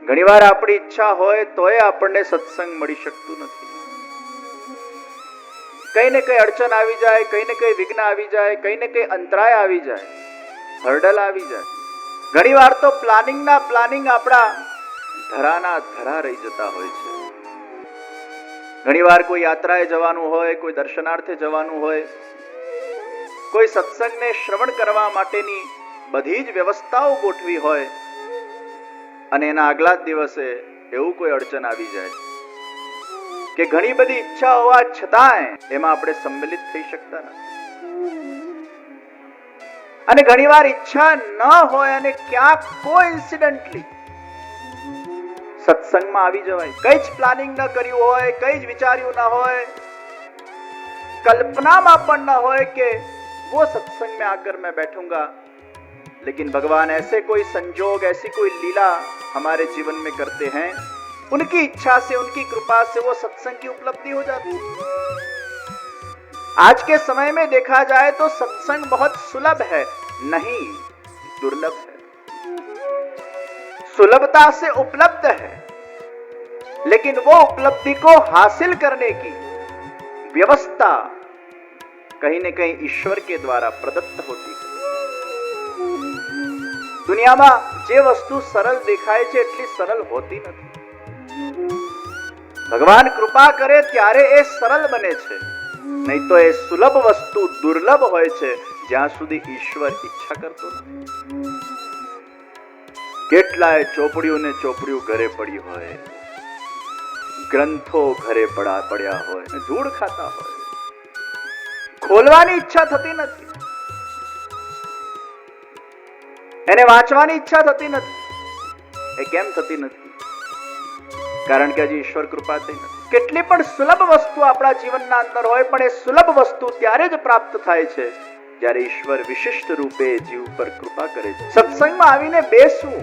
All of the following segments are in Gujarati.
ઘણીવાર આપણી ઈચ્છા હોય તોય આપણને સત્સંગ મળી શકતું નથી. કઈ ને કઈ અડચણ આવી જાય, કઈ ને કઈ વિઘ્ન આવી જાય, કઈ ને કઈ અંતરાય આવી જાય, હર્ડલ આવી જાય. ઘણીવાર તો પ્લાનિંગ આપણા ધરાના ધરા રહી જતા હોય છે. ઘણીવાર કોઈ યાત્રાએ જવાનું હોય, કોઈ દર્શનાર્થે જવાનું હોય, કોઈ સત્સંગને શ્રવણ કરવા માટેની બધી જ વ્યવસ્થાઓ ગોઠવી હોય અને એના આગલા જ દિવસે એવું કોઈ અડચણ આવી જાય કે ઘણી બધી ઈચ્છા હોવા છતાંય એમાં આપણે સંમેલિત થઈ શકતા નથી. અને ઘણીવાર ઈચ્છા ન હોય અને ક્યાંક કોઇન્સિડન્ટલી સત્સંગમાં આવી જવાય. કઈ જ પ્લાનિંગ ન કર્યું હોય, કઈ જ વિચાર્યું ન હોય, कल्पनाમાં પણ ન હોય કે वो सत्संग में आकर मैं बैठूंगा, लेकिन भगवान ऐसे कोई संजोग, ऐसी कोई लीला हमारे जीवन में करते हैं, उनकी इच्छा से, उनकी कृपा से वो सत्संग की उपलब्धि हो जाती है. आज के समय में देखा जाए तो सत्संग बहुत सुलभ है, नहीं दुर्लभ है. सुलभता से उपलब्ध है, लेकिन वो उपलब्धि को हासिल करने की व्यवस्था कहीं न कहीं ईश्वर के द्वारा प्रदत्त होती है. दुनियाમાં જે વસ્તુ સરળ દેખાય છે એટલી સરળ હોતી નથી. ભગવાન કૃપા કરે ત્યારે એ સરળ બને છે, નહીં તો એ સુલભ વસ્તુ દુર્લભ હોય છે જ્યાં સુધી ઈશ્વર ઈચ્છા કરતો નથી. કેટલાય ચોપડીઓ ને ચોપડીઓ ઘરે પડી હોય, ગ્રંથો ઘરે પડ્યા હોય, ધૂળ ખાતા હોય, ખોલવાની ઈચ્છા થતી નથી, એને વાંચવાની ઈચ્છા થતી નથી. એ કેમ થતી નથી? કારણ કે હજી ઈશ્વર કૃપા થઈ નથી. કેટલી પણ સુલભ વસ્તુ આપણા જીવનના અંદર હોય, પણ એ સુલભ વસ્તુ ત્યારે જ પ્રાપ્ત થાય છે જ્યારે ઈશ્વર વિશિષ્ટ રૂપે જીવ પર કૃપા કરે છે. સત્સંગમાં આવીને બેસવું,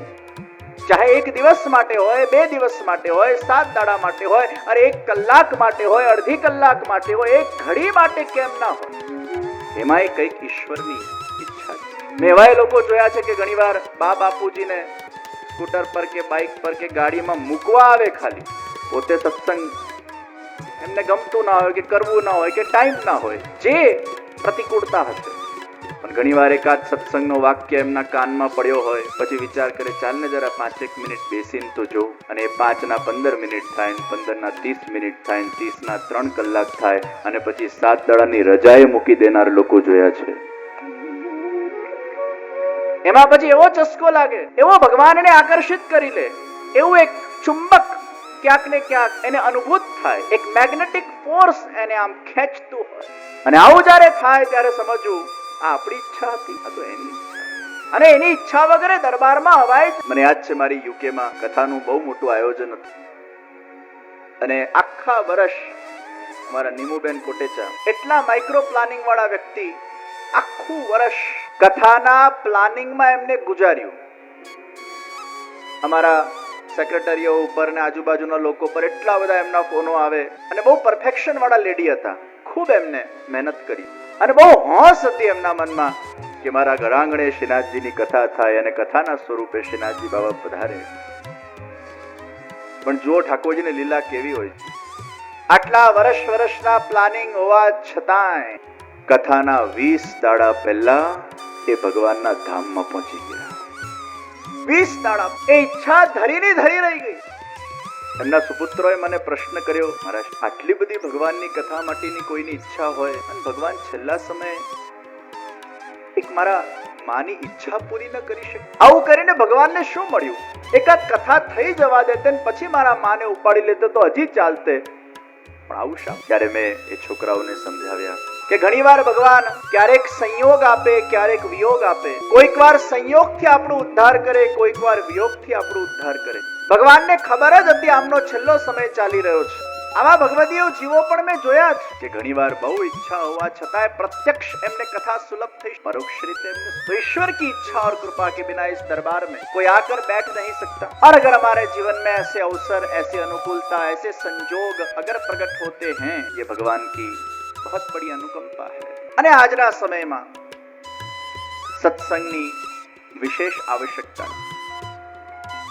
ચાહે એક દિવસ માટે હોય, 2 દિવસ માટે હોય, 7 દાડા માટે હોય, અરે 1 કલાક માટે હોય, અડધી કલાક માટે હોય, 1 ઘડી માટે કેમ ના હોય, એમાંય કંઈક ઈશ્વરની ઈચ્છા છે. મેં એવા લોકો જોયા છે કે ઘણીવાર બા બાપુજીને સ્કૂટર પર કે બાઇક પર કે ગાડીમાં મૂકવા આવે, ખાલી પોતે સત્સંગ એમને ગમતું ના હોય કે કરવું ના હોય કે ટાઈમ ના હોય, જે પ્રતિકૂળતા હશે, પણ ઘણીવાર એકાદ સત્સંગનો વાક્ય એમના કાનમાં પડ્યો હોય, પછી વિચાર કરે ચાલ ને જરા 5-1 મિનિટ બેસીને તો જોઉં, અને 5 ના 15 મિનિટ થાય, 15 ના 30 મિનિટ થાય, 30 ના 3 કલાક થાય, અને પછી 7 દાડાની રજાએ મૂકી દેનાર લોકો જોયા છે. એમાં પછી એવો ચસ્કો લાગે, એવો ભગવાનને આકર્ષિત કરી લે, એવું એક ચુંબક ક્યાંક ને ક્યાંક એને અનુભૂત થાય, એક મેગ્નેટિક ફોર્સ એને આમ ખેંચતું હોય. અને આવું જ્યારે થાય ત્યારે સમજવું આ આપણી ઈચ્છા હતી, આ તો એની ઈચ્છા, અને એની ઈચ્છા વગર દરબારમાં અવાય. મને યાદ છે મારી યુકેમાં કથાનું બહુ મોટું આયોજન હતું, અને આખા વર્ષ અમારા નીમુબેન કોટેચા એટલા માઇક્રો પ્લાનિંગ વાળા વ્યક્તિ, આખું વર્ષ કથાના પ્લાનિંગમાં એમને ગુજાર્યું. અમારા સેક્રેટરીઓ ઉપર ને આજુબાજુના લોકો પર એટલા બધા એમના ફોનો આવે, અને બહુ પરફેક્શન વાળા લેડી હતા. ખૂબ એમને મહેનત કરી, અને બહુ હોશ હતી એમના મનમાં કે મારા ઘરાંગણે શ્રીનાથજીની કથા થાય અને કથાના સ્વરૂપે શ્રીનાથજી બાબા પધારે. પણ જુઓ ઠાકોરજીની લીલા કેવી હોય છે. આટલા વર્ષના પ્લાનિંગ હોવા છતાંય કથાના 20 દાડા પહેલા એ ભગવાનના ધામમાં પહોંચી ગયા. 20 દાડા એ ઈચ્છા ધરી રહી ગઈ. એમના સુપુત્રોએ મને પ્રશ્ન કર્યો, મહારાજ આટલી બધી ભગવાનની કથા માટેની કોઈની ઈચ્છા હોય, અને ભગવાન છેલ્લા સમયે એક મારા માની ઈચ્છા પૂરી ન કરી શકે, આવું કરીને ભગવાનને શું મળ્યું? એકાદ કથા થઈ જવા દેતે ને પછી મારા માને ઉપાડી લેતો તો હજી ચાલતે, પણ આવું શા? ત્યારે મેં એ છોકરાઓને સમજાવ્યા કે ઘણીવાર ભગવાન ક્યારેક સંયોગ આપે, ક્યારેક વિયોગ આપે. કોઈક વાર સંયોગથી આપણો ઉદ્ધાર કરે, કોઈક વાર વિયોગથી આપણો ઉદ્ધાર કરે. ભગવાનને ખબર જ હતી આમનો છેલ્લો સમય ચાલી રહ્યો છે. આવા ભગવદીય જીવો પણ મેં જોયા છે કે ઘણીવાર બહુ ઈચ્છા હોવા છતાંય प्रत्यक्ष એમને कथा सुलभ થઈ, परोक्ष रीते एमने तो ईश्वर की इच्छा और कृपा के बिना इस दरबार में कोई आकर बैठ नहीं सकता. और अगर हमारे जीवन में ऐसे अवसर, ऐसी अनुकूलता, ऐसे संजोग अगर प्रकट होते हैं, ये भगवान की बहुत बड़ी अनुकंपा है. અને આજના સમયમાં સત્સંગની વિશેષ આવશ્યકતા.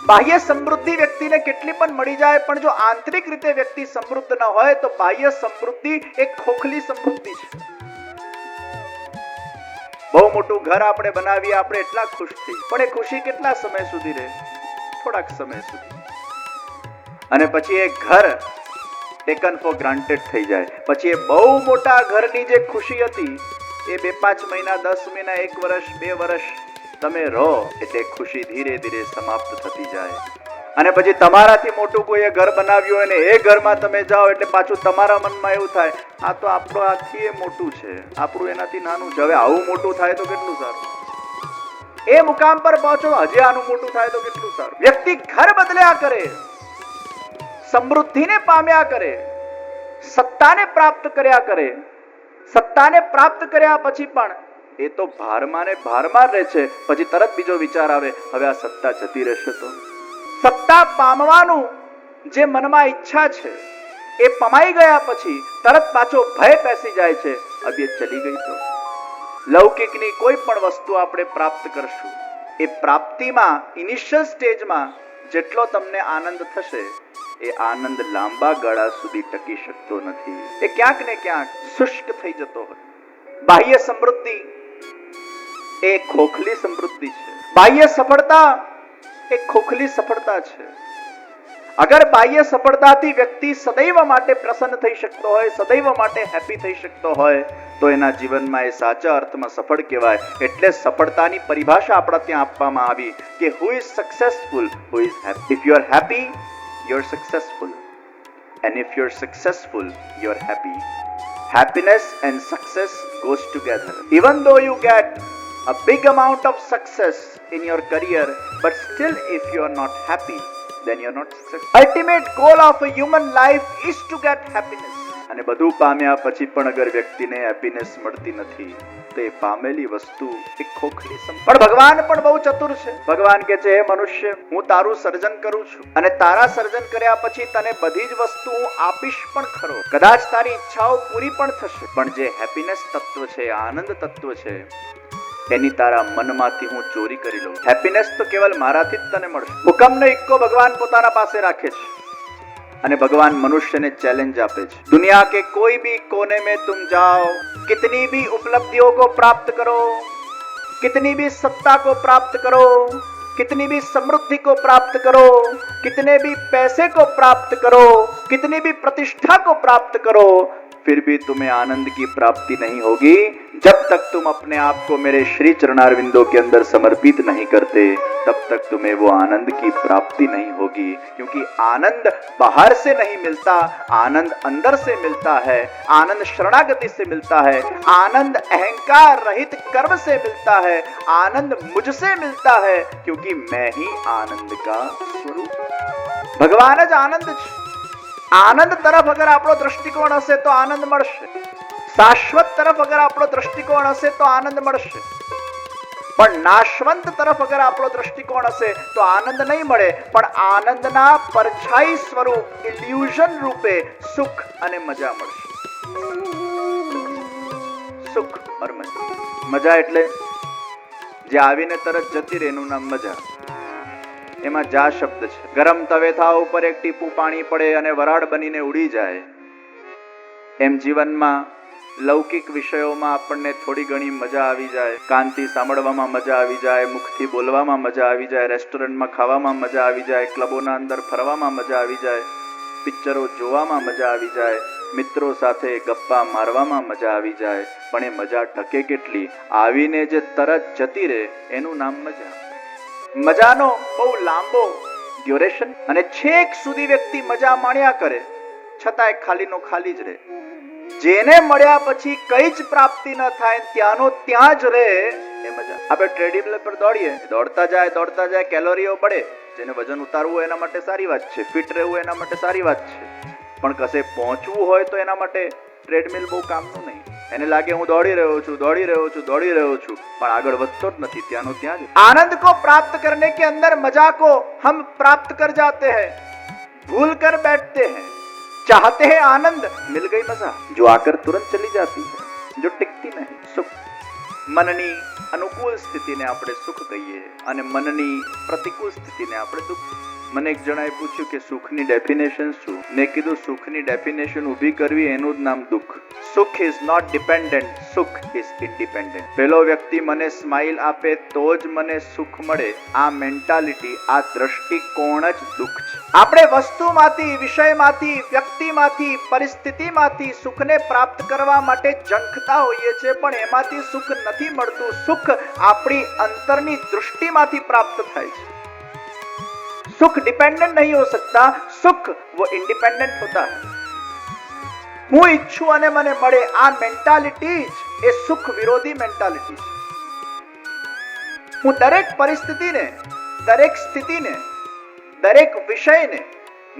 બાહ્ય સમૃદ્ધિ વ્યક્તિને કેટલી પણ મળી જાય, પણ જો આંતરિક રીતે વ્યક્તિ સમૃદ્ધ ન હોય તો બાહ્ય સમૃદ્ધિ એક ખોખલી સમૃદ્ધિ છે. બહુ મોટું ઘર આપણે બનાવીએ, આપણે એટલા ખુશ થઈ, પણ એ ખુશી કેટલા સમય સુધી રહે? થોડાક સમય સુધી. અને પછી એ ઘર ટેકન ફોર ગ્રાન્ટેડ થઈ જાય. પછી એ બહુ મોટા ઘરની જે ખુશી હતી એ 2-5 મહિના, 10 મહિના, 1 વર્ષ, 2 વર્ષ તમે રહો એટલે ખુશી ધીરે ધીરે સમાપ્ત થતી જાય. અને પછી તમારાથી મોટું કોઈએ ઘર બનાવ્યું હોય ને એ ઘરમાં તમે જાઓ એટલે પાછું તમારા મનમાં એવું થાય, આ તો આપણું આથી એ મોટું છે, આપણું એનાથી નાનું છે, હવે આવું મોટું થાય તો કેટલું સારું. એ મુકામ પર પહોંચો, હજી આનું મોટું થાય તો કેટલું સારું. વ્યક્તિ ઘર બદલ્યા કરે, સમૃદ્ધિને પામ્યા કરે, સત્તાને પ્રાપ્ત કર્યા કરે. સત્તાને પ્રાપ્ત કર્યા પછી પણ એ તો ભારમાં ને ભારમાં રહે છે. પછી તરત બીજો વિચાર આવે, હવે આ સત્તા જતી રહેશે તો. સત્તા પામવાનું જે મનમાં ઈચ્છા છે એ પમાઈ ગયા પછી તરત પાછો ભય બેસી જાય છે, હવે એ ચલી ગઈ તો. લૌકિકની કોઈ પણ વસ્તુ આપણે પ્રાપ્ત કરશું, એ પ્રાપ્તિમાં ઇનિશિયલ સ્ટેજમાં જેટલો તમને આનંદ થશે એ આનંદ લાંબા ગાળા સુધી ટકી શકતો નથી. એ ક્યાંક ને ક્યાંક શુષ્ક થઈ જતો હોય. બાહ્ય સમૃદ્ધિ એ ખોખલી સમૃદ્ધિ છે. બાહ્ય સફળતા એ ખોખલી સફળતા છે. અગર બાહ્ય સફળતાથી વ્યક્તિ સદૈવ માટે પ્રસન્ન થઈ શકતો હોય, સદૈવ માટે હેપી થઈ શકતો હોય તો એના જીવનમાં એ સાચા અર્થમાં સફળ કહેવાય. એટલે સફળતાની પરિભાષા આપણા ત્યાં આપવામાં આવી કે who is successful, who is happy. If you are happy, you are successful, and if you are successful, you are happy. Happiness and success goes together. Even though you get a big amount of success in your career, but still if you are not happy, then you are not successful. Ultimate goal of a human life is to get happiness. અને બધું પામ્યા પછી પણ અગર વ્યક્તિને હેપીનેસ મળતી નથી તો એ પામેલી વસ્તુ એક ખોખલી સમ. પણ ભગવાન પણ બહુ ચતુર છે. ભગવાન કહે છે, હે મનુષ્ય, હું તારું સર્જન કરું છું અને તારા સર્જન કર્યા પછી તને બધી જ વસ્તુ હું આપીશ પણ ખરો. કદાચ તારી ઈચ્છાઓ પૂરી પણ થશે, પણ જે હેપીનેસ તત્વ છે, આનંદ તત્વ છે, એની તારા મનમાંથી હું ચોરી કરી લઉં. હેપીનેસ તો કેવલ મારાથી જ તને મળશે. હુકમનો ઇક્કો ભગવાન પોતાના પાસે રાખે છે અને ભગવાન મનુષ્યને ચેલેન્જ આપે છે. दुनिया के कोई भी कोने में तुम जाओ, कितनी भी उपलब्धियों को प्राप्त करो, कितनी भी सत्ता को प्राप्त करो, कितनी भी समृद्धि को प्राप्त करो, कितने भी पैसे को प्राप्त करो, कितनी भी प्रतिष्ठा को प्राप्त करो, फिर भी तुम्हें आनंद की प्राप्ति नहीं होगी जब तक तुम अपने आप को मेरे श्री चरणारविंदों के अंदर समर्पित नहीं करते. तब तक तुम्हें वो आनंद की प्राप्ति नहीं होगी. क्योंकि आनंद बाहर से नहीं मिलता, आनंद अंदर से मिलता है. आनंद शरणागति से मिलता है. आनंद अहंकार रहित कर्म से मिलता है. आनंद मुझसे मिलता है, क्योंकि मैं ही आनंद का स्वरूप. भगवान ज आनंद છે. આનંદ તરફ અગર આપણો દ્રષ્ટિકોણ હશે તો આનંદ મળશે. શાશ્વત તરફ અગર આપણો દ્રષ્ટિકોણ હશે તો આનંદ મળશે. પણ નાશવંત તરફ અગર આપણો દ્રષ્ટિકોણ હશે તો આનંદ નહીં મળે. પણ આનંદના પરછાઈ સ્વરૂપ, ઇલ્યુઝન રૂપે સુખ અને મજા મળશે. સુખ और મજા. મજા એટલે જે આવીને તરત જતી રહે એનું નામ મજા. એમાં જા શબ્દ છે. ગરમ તવેથા ઉપર એક ટીપું પાણી પડે અને વરાળ બનીને ઉડી જાય, એમ જીવનમાં લૌકિક વિષયોમાં આપણને થોડી ઘણી મજા આવી જાય. કાનથી સાંભળવામાં મજા આવી જાય, મુખથી બોલવામાં મજા આવી જાય, રેસ્ટોરન્ટમાં ખાવામાં મજા આવી જાય, ક્લબોના અંદર ફરવામાં મજા આવી જાય, પિક્ચરો જોવામાં મજા આવી જાય, મિત્રો સાથે ગપ્પા મારવામાં મજા આવી જાય. પણ એ મજા ટકે કેટલી? આવીને જે તરત જતી રહે એનું નામ મજા. મજાનો બહુ લાંબો ડ્યુરેશન અને છેક સુધી વ્યક્તિ મજા માણ્યા કરે છતાંય ખાલીનો ખાલી જ રહે. જેને મળ્યા પછી કઈ જ પ્રાપ્તિ ન થાય, ત્યાંનો ત્યાં જ રહે એ મજા. આપણે ટ્રેડમિલ પર દોડીએ, દોડતા જાય, કેલોરીઓ બળે. જેને વજન ઉતારવું એના માટે સારી વાત છે, ફિટ રહેવું એના માટે સારી વાત છે. પણ કશે પહોંચવું હોય તો એના માટે ટ્રેડમિલ બહુ કામનું નહીં. એને લાગે હું દોડી રહ્યો છું, પણ આગળ વધતો જ નથી, ત્યાંનો ત્યાં જ. आनंद को प्राप्त करने के अंदर मजा को हम प्राप्त कर जाते हैं, भूल कर बैठते हैं. चाहते हैं आनंद, मिल गई मजा जो आकर तुरंत चली जाती है, जो टिकती नहीं. सुख મનની અનુકૂળ સ્થિતિને આપણે સુખ કહીએ અને મનની પ્રતિકૂળ સ્થિતિને આપણે દુઃખ. મને એક જણાએ પૂછ્યું કે સુખની ડેફિનેશન શું? મેં કીધું સુખની ડેફિનેશન ઊભી કરવી એનું જ નામ દુઃખ. સુખ ઇઝ નોટ ડિપેન્ડન્ટ, સુખ ઇઝ ઇન્ડિપેન્ડન્ટ. પેલો વ્યક્તિ મને સ્માઇલ આપે તો જ મને સુખ મળે, આ મેન્ટાલિટી, આ દ્રષ્ટિકોણ જ દુઃખ છે. આપણે વસ્તુમાંથી, વિષયમાંથી, વ્યક્તિમાંથી, પરિસ્થિતિમાંથી સુખને પ્રાપ્ત કરવા માટે ઝંખતા હોઈએ છીએ, પણ એમાંથી સુખ નથી મળતું. સુખ આપણી અંતરની દૃષ્ટિમાંથી પ્રાપ્ત થાય છે. सुख डिपेंडेंट नहीं हो सकता, सुख वो इंडिपेंडेंट होता है. હું ઈચ્છું અને મને મળે, આ મેન્ટાલિટી જ એ સુખ વિરોધી મેન્ટાલિટી છે. હું દરેક પરિસ્થિતિને, દરેક સ્થિતિને, દરેક વિષયને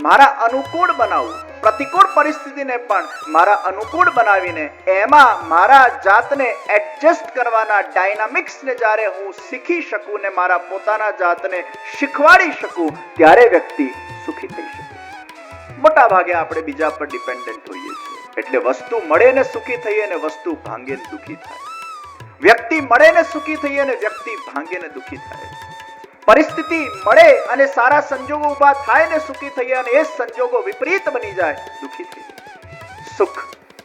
મારા અનુકૂળ બનાવું, પ્રતિકૂળ પરિસ્થિતિને પણ મારા અનુકૂળ બનાવીને એમાં મારા જાતને એડજસ્ટ કરવાના ડાયનામિક્સને જ્યારે હું શીખી શકું ને મારા પોતાના જાતને શીખવાડી શકું, ત્યારે વ્યક્તિ સુખી થઈ શકે. મોટા ભાગે આપણે બીજા પર ડિપેન્ડન્ટ હોઈએ છીએ. એટલે વસ્તુ મળે ને સુખી થઈએ ને વસ્તુ ભાંગે ને દુઃખી થાય. વ્યક્તિ મળે ને સુખી થઈએ ને વ્યક્તિ ભાંગે ને દુઃખી થાય. પરિસ્થિતિ મળે અને સારા સંજોગો ઉભા થાય ને સુખી થઈએ અને એ સંજોગો વિપરીત બની જાય, દુઃખી થઈએ. સુખ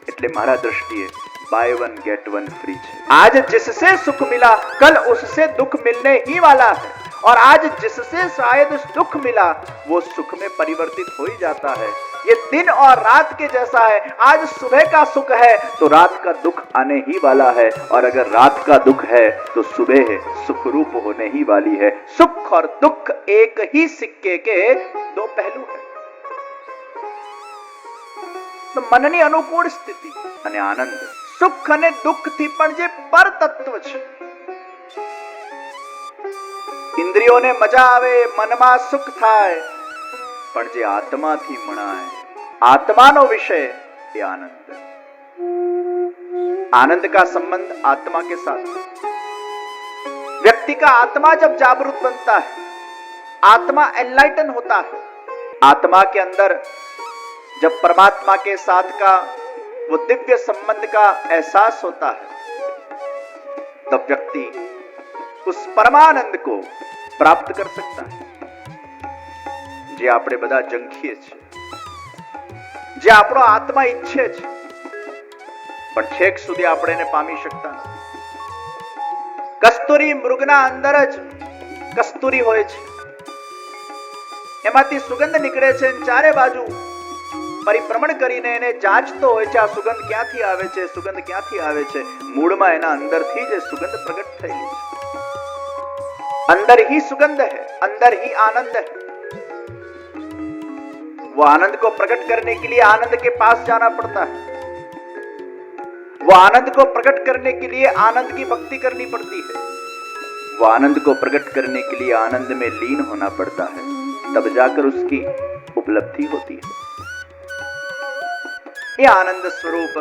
એટલે મારા दृष्टिए buy one get one free है. आज जिससे सुख मिला कल उससे दुख मिलने ही वाला है, और आज जिससे शायद दुख मिला वो सुख में परिवर्तित हो ही जाता है. ये दिन और रात के जैसा है. आज सुबह का सुख है तो रात का दुख आने ही वाला है, और अगर रात का दुख है तो सुबह सुखरूप होने ही वाली है. सुख और दुख एक ही सिक्के के दो पहलू है. તો મનની અનુકૂળ સ્થિતિ અને આનંદ, સુખ અને દુઃખથી પણ જે પર તત્વ છે. ઇન્દ્રિયોને મજા આવે, મનમાં સુખ થાય, પણ જે આત્માથી મણાય, आत्मा विषय ये आनंद. आनंद का संबंध आत्मा के साथ. व्यक्ति का आत्मा जब जागरूक बनता है, आत्मा एनलाइटन होता है, आत्मा के अंदर जब परमात्मा के साथ का वो दिव्य संबंध का एहसास होता है, तब व्यक्ति उस परमानंद को प्राप्त कर सकता है. जे આપણે બધા જંખીએ છીએ, જે આપણો આત્મા ઈચ્છે છે, પણ છેક સુધી આપણે એને પામી શકતા નથી. કસ્તુરી મૃગના અંદર જ કસ્તુરી હોય છે, એમાંથી સુગંધ નીકળે છે, ચારે બાજુ પરિભ્રમણ કરીને એને જાંચતો હોય છે, આ સુગંધ ક્યાંથી આવે છે, સુગંધ ક્યાંથી આવે છે. મૂળમાં એના અંદરથી જ સુગંધ પ્રગટ થયેલી છે. अंदर ही सुगंध है, अंदर ही आनंद है. वो आनंद को प्रकट करने के लिए आनंद के पास जाना पड़ता है. वो आनंद को प्रकट करने के लिए आनंद की भक्ति करनी पड़ती है. वो आनंद को प्रकट करने के लिए आनंद में लीन होना पड़ता है, तब जाकर उसकी उपलब्धि होती है. ये आनंद स्वरूप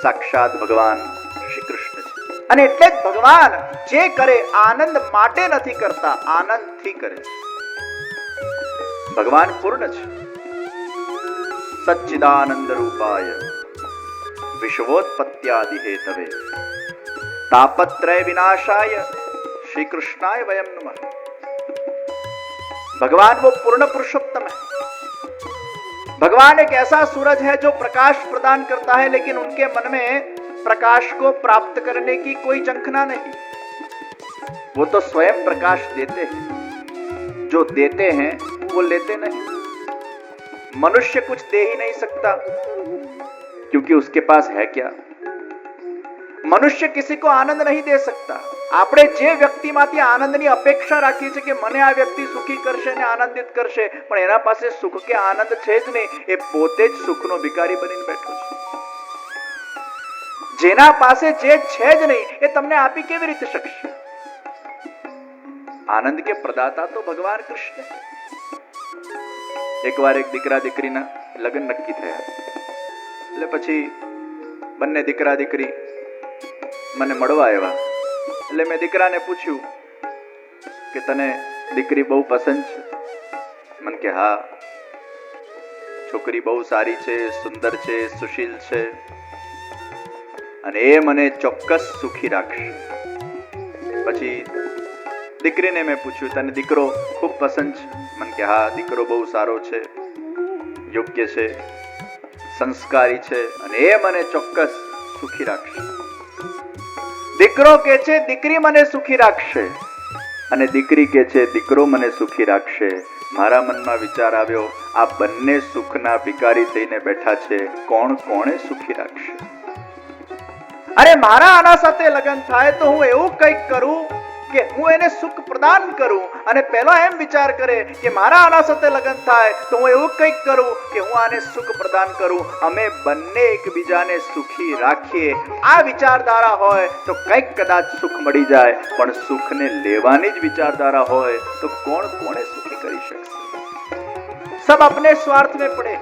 साक्षात भगवान श्री कृष्ण છે. અને એટલે જ ભગવાન જે કરે આનંદ માટે નથી કરતા, આનંદથી કરે છે. ભગવાન પૂર્ણ છે. સચ્ચિદાનંદ રૂપાય વિશ્વોત્પત્યાદિ હેતવે તાપત્રય विनाशाय श्री कृष्णाय वयम नमः. भगवान वो पूर्ण पुरुषोत्तम है. भगवान एक ऐसा सूरज है जो प्रकाश प्रदान करता है, लेकिन उनके मन में प्रकाश को प्राप्त करने की कोई झंखना नहीं. वो तो स्वयं प्रकाश देते हैं. जो देते हैं वो लेते नहीं. मनुष्य कुछ दे ही नहीं सकता, क्योंकि उसके पास है क्या. મનુષ્ય કિસી કો આનંદ નહીં દે सकता. આપણે જે વ્યક્તિમાંથી આનંદની અપેક્ષા રાખીએ છીએ કે મને આ વ્યક્તિ સુખી કરશે ને આનંદિત કરશે, પણ એના પાસે સુખ કે આનંદ છે જ નહીં. એ પોતે જ સુખનો ભિખારી બનીને બેઠો છે. જેના પાસે જે છે જ નહીં એ તમને આપી કેવી રીતે શકશે. આનંદ કે પ્રદાતા તો ભગવાન કૃષ્ણ. એકવાર એક દીકરા દીકરીના લગ્ન નક્કી થયા, એટલે પછી બંને દીકરા દીકરી મને મળવા આવ્યા. એટલે મેં દીકરાને પૂછ્યું કે તને દીકરી બહુ પસંદ છે? મને કે હા, છોકરી બહુ સારી છે, સુંદર છે, સુશીલ છે, અને એ મને ચોક્કસ સુખી રાખશે. પછી દીકરીને મેં પૂછ્યું, તને દીકરો ખૂબ પસંદ છે? મને કે હા, દીકરો બહુ સારો છે, યોગ્ય છે, સંસ્કારી છે અને એ મને ચોક્કસ સુખી રાખશે. દીકરો કે છે દીકરી મને સુખી રાખશે અને દીકરી કે છે દીકરો મને સુખી રાખશે. મારા મનમાં વિચાર આવ્યો, આ બંને સુખના ભિખારી થઈને બેઠા છે, કોણે સુખી રાખશે? અરે મારા આના સાથે લગ્ન થાય તો હું એવું કંઈક કરું કે હું એને સુખ પ્રદાન કરું. અને પહેલો એમ વિચાર કરે કે મારા આના સાથે લગ્ન થાય તો હું એવું કંઈક કરું કે હું આને સુખ પ્રદાન કરું, અમે બંને એકબીજાને સુખી રાખીએ. આ વિચારધારા હોય તો કંઈક કદાચ સુખ મળી જાય, પણ સુખને લેવાની જ વિચારધારા હોય તો કોણે સુખી કરી શકશે? सब अपने स्वार्थ में पड़े.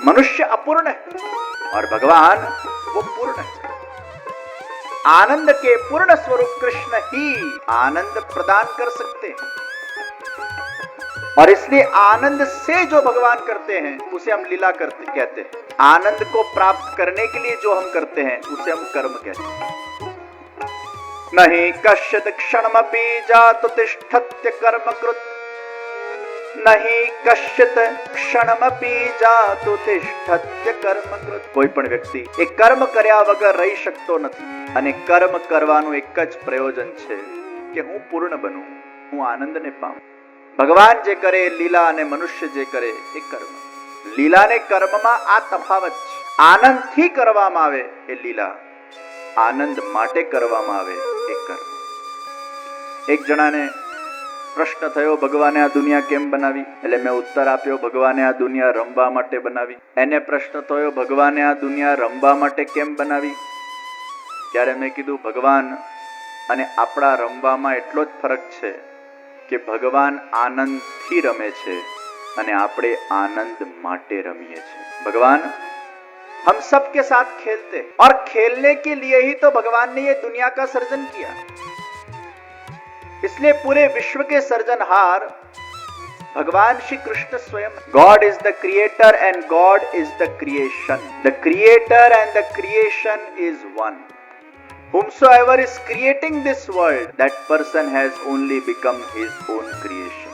मनुष्य अपूर्ण है और भगवान वो पूर्ण है. आनंद के पूर्ण स्वरूप कृष्ण ही आनंद प्रदान कर सकते हैं और इसलिए आनंद से जो भगवान करते हैं उसे हम लीला करते कहते हैं. आनंद को प्राप्त करने के लिए जो हम करते हैं उसे हम कर्म कहते हैं. नहीं कश्चित क्षणमपि जातु तिष्ठत्य कर्मकृत्, नहीं कश्चित क्षणमपि जातु तिष्ठत्य कर्मकृत्. કોઈ પણ વ્યક્તિ એ કર્મ કર્યા વગર રહી શકતો નથી અને કર્મ કરવાનું એક જ પ્રયોજન છે કે હું પૂર્ણ બનું, હું આનંદને પામું. ભગવાન જે કરે લીલા અને મનુષ્ય જે કરે એ કર્મ. લીલા ને કર્મમાં આ તફાવત છે. આનંદથી કરવામાં આવે એ લીલા, આનંદ માટે કરવામાં આવે એ કર્મ. એક જણાને પ્રશ્ન થયો, ભગવાને આ દુનિયા કેમ બનાવી? એટલે મેં ઉત્તર આપ્યો, ભગવાને આ દુનિયા રમવા માટે બનાવી. એને પ્રશ્ન થયો, ભગવાને આ દુનિયા રમવા માટે કેમ બનાવી? ત્યારે મેં કીધું, ભગવાન અને આપણા રમવામાં એટલો જ ફરક છે કે ભગવાન આનંદથી રમે છે અને આપણે આનંદ માટે રમીએ છીએ. भगवान हम सब के साथ खेलते और खेलने के लिए ही तो भगवान ने ये दुनिया का सर्जन किया. इसलिए पूरे विश्व के सर्जनहार भगवान श्री कृष्ण स्वयं. God is the creator and God is the creation. The creator and the creation is one. Whomsoever is creating this world, that person has only become his own creation.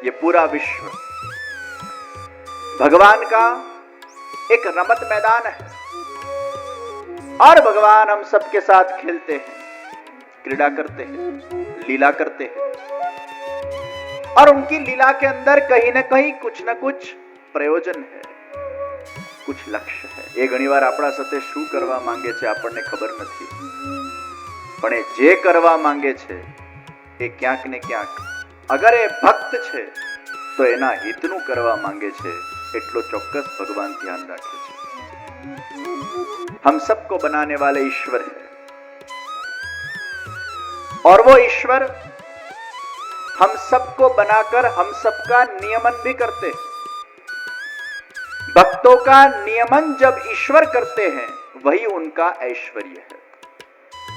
ये पूरा विश्व भगवान का एक रमत मैदान है और भगवान हम सबके साथ खेलते हैं, क्रीड़ा करते हैं, लीला करते हैं और उनकी लीला के अंदर कहीं ना कहीं कुछ न कुछ प्रयोजन है, कुछ लक्ष्य है. એ ઘણીવાર આપણા સાથે શું કરવા માંગે છે આપણને ખબર નથી, પણ એ જે કરવા માંગે છે એ ક્યાંક ને ક્યાંક અગર એ ભક્ત છે તો એના હિતનું કરવા માંગે છે, એટલો ચોક્કસ ભગવાન ધ્યાન રાખે છે. हम सबको बनाने वाले ईश्वर है और वो ईश्वर हम सबको बनाकर हम सबका नियमन भी करते हैं. भक्तों का नियमन जब ईश्वर करते हैं वही उनका ऐश्वर्य है.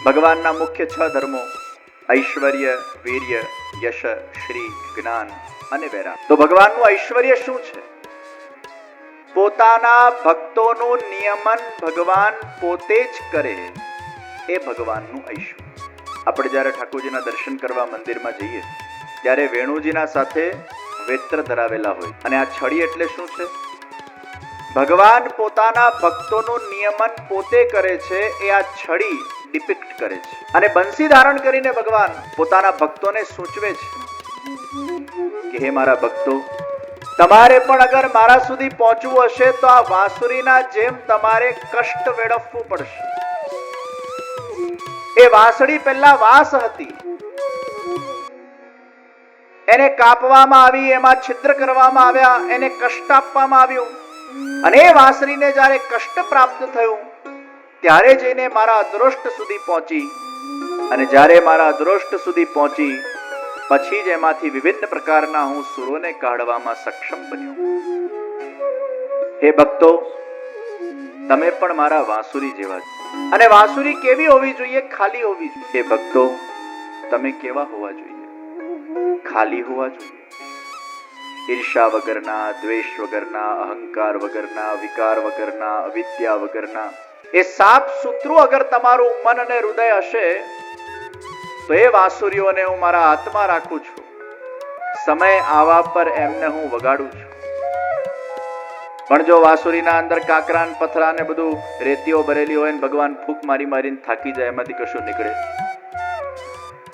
भगवान ना मुख्य 6 धर्मों ऐश्वर्य, वीर्य, यश, श्री, ज्ञान અને વૈરાગ. તો ભગવાનનું ઐશ્વર્ય શું છે? પોતાના ભક્તોનું નિયમન ભગવાન પોતે જ કરે એ ભગવાનનું ઐશ્વર્ય. આપણે જ્યારે ઠાકોરજીના દર્શન કરવા મંદિરમાં જઈએ ત્યારે વેણુજીના સાથે વેત્ર ધરાવેલા હોય અને આ છડી એટલે શું છે? ભગવાન પોતાના ભક્તોનું નિયમન પોતે કરે છે એ આ છડી ડિપિક્ટ કરે છે. અને બંસી ધારણ કરીને ભગવાન પોતાના ભક્તોને સૂચવે છે કે હે મારા ભક્તો, તમારે પણ અગર મારા સુધી પહોંચવું હશે તો આ વાંસુરીના જેમ તમારે કષ્ટ વેડફવું પડશે. એ વાંસળી પહેલા વાંસ હતી, એને કાપવામાં આવી, એમાં છિદ્ર કરવામાં આવ્યા, એને કષ્ટ આપવામાં આવ્યું અને એ વાંસળીને જ્યારે કષ્ટ પ્રાપ્ત થયું ત્યારે જઈને મારા અદૃષ્ટ સુધી પહોંચી અને જ્યારે મારા અદૃષ્ટ સુધી પહોંચી પછી જ એમાંથી વિવિધ પ્રકારના હું સુરોને કાઢવામાં સક્ષમ બન્યો. હે ભક્તો, તમે પણ મારા વાંસુરી જેવા છો અને વાંસુરી કેવી હોવી જોઈએ? ખાલી હોવી જોઈએ. હે ભક્તો, તમે કેવા હોવા જોઈએ? ખાલી હોવા જોઈએ. ઈર્ષા વગરના, દ્વેષ વગરના, અહંકાર વગરના, વિકાર વગરના, અવિદ્યા વગરના, એ સાપ સૂત્રું અગર તમારું મન અને હૃદય હશે તો એ વાંસુરીઓને હું મારા હાથમાં રાખું છું. સમય આવા પર એમને હું વગાડું છું. પણ જો વાંસુરીના અંદર કાંકરા ને પથરા ને બધું રેતીઓ ભરેલી હોય ને ભગવાન ફૂંક મારી મારીને થાકી જાય, એમાંથી કશું નીકળે.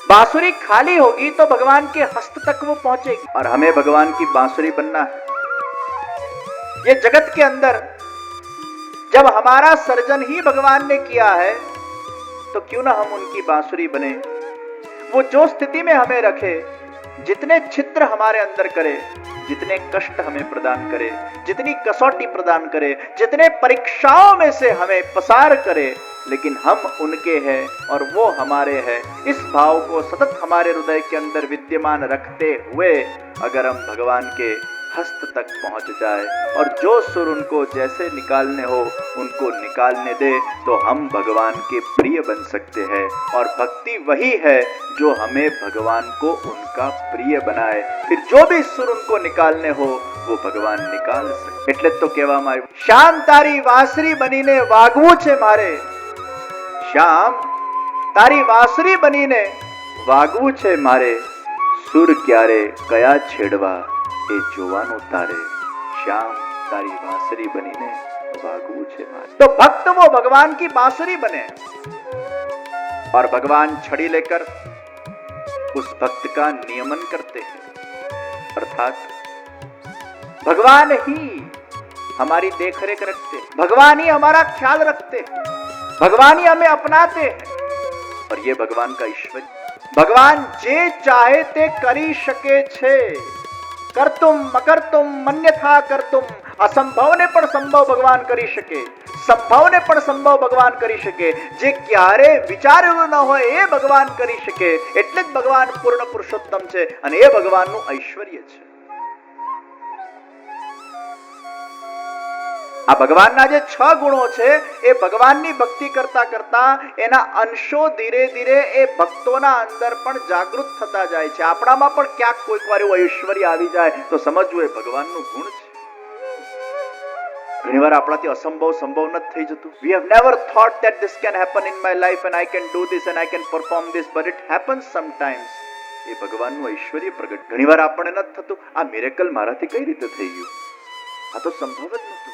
बांसुरी खाली होगी तो भगवान के हस्त तक वो पहुंचेगी और हमें भगवान की बांसुरी बनना है. ये जगत के अंदर जब हमारा सर्जन ही भगवान ने किया है तो क्यों ना हम उनकी बांसुरी बने. वो जो स्थिति में हमें रखे, जितने छिद्र हमारे अंदर करे, जितने कष्ट हमें प्रदान करे, जितनी कसौटी प्रदान करे, जितने परीक्षाओं में से हमें पसार करे, लेकिन हम उनके हैं और वो हमारे हैं. इस भाव को सतत हमारे हृदय के अंदर विद्यमान रखते हुए अगर हम भगवान के हस्त तक पहुंच जाए और जो सुर उनको जैसे निकालने हो उनको निकालने दे तो हम भगवान के प्रिय बन सकते हैं. और भक्ति वही है जो हमें भगवान को उनका प्रिय बनाए. फिर जो भी सुर उनको निकालने हो वो भगवान निकाल सके. એટલે તો કહેવામાં આવ્યું, શ્યામ તારી વાંસરી બનીને વાગવું છે મારે. શ્યામ તારી વાંસરી બનીને વાગવું છે મારે. સુર ક્યારે કયા છેડવા એ જોવાનું તારે. શ્યામ તારી बांसुरी बनीने वागू छे मारे. तो भक्त वो भगवान की बांसुरी बने और भगवान छड़ी लेकर उस भक्त का नियमन करते हैं. अर्थात भगवान ही हमारी देखरेख रखते, भगवान ही हमारा ख्याल रखते, भगवान ही हमें अपनाते हैं. और ये भगवान का ईश्वर, भगवान जे चाहे ते करी शके छे. करतुम अकर्तुम मन्यथा करतुम. असंभवने पण संभव भगवान કરી શકે, સંભવને પણ સંભવ ભગવાન કરી શકે. જે ક્યારે વિચારેલું ન હોય એ ભગવાન કરી શકે. એટલે જ ભગવાન પૂર્ણ પુરુષોત્તમ છે અને એ ભગવાનનું ઐશ્વર્ય છે. આ ભગવાનના જે 6 ગુણો છે એ ભગવાનની ભક્તિ કરતા કરતા એના અંશો ધીરે ધીરે એ ભક્તોના અંદર પણ જાગૃત થતા જાય છે. આપણામાં પણ ક્યાંક કોઈક વાર એવું ઐશ્વર્ય આવી જાય તો સમજવું એ ભગવાનનું ગુણ છે. ઘણીવાર આપણાથી અસંભવ સંભવ નથી થઈ જતું. We have never thought that this can happen in my life and I can do this and I can perform this, but it happens sometimes. એ ભગવાનનું ઐશ્વર્ય પ્રગટ. ઘણીવાર આપણને નથી થતું આ મિરેકલ મારાથી કઈ રીતે થઈ ગયું, આ તો સંભવ જ નહોતું.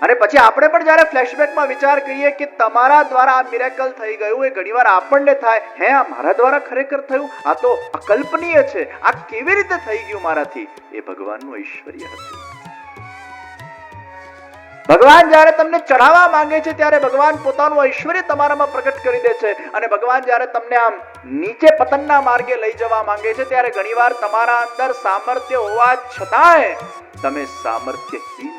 અને પછી આપણે પણ જ્યારે ફ્લેશબેકમાં વિચાર કરીએ કે તમારા દ્વારા આ મિરેકલ થઈ ગયું, એ ઘણીવાર આપણને થાય હે આ મારા દ્વારા ખરેખર થયું, આ તો અકલ્પનીય છે, આ કેવી રીતે થઈ ગયું મારાથી. એ ભગવાનનું ઐશ્વર્ય હતું. ભગવાન જ્યારે તમને ચઢાવવા માંગે છે ત્યારે ભગવાન પોતાનું ઐશ્વર્ય તમારામાં પ્રગટ કરી દે છે. અને ભગવાન જ્યારે તમને આમ નીચે પતનના માર્ગે લઈ જવા માંગે છે ત્યારે ઘણીવાર તમારા અંદર સામર્થ્ય હોવા છતાંય તમે સામર્થ્યહીન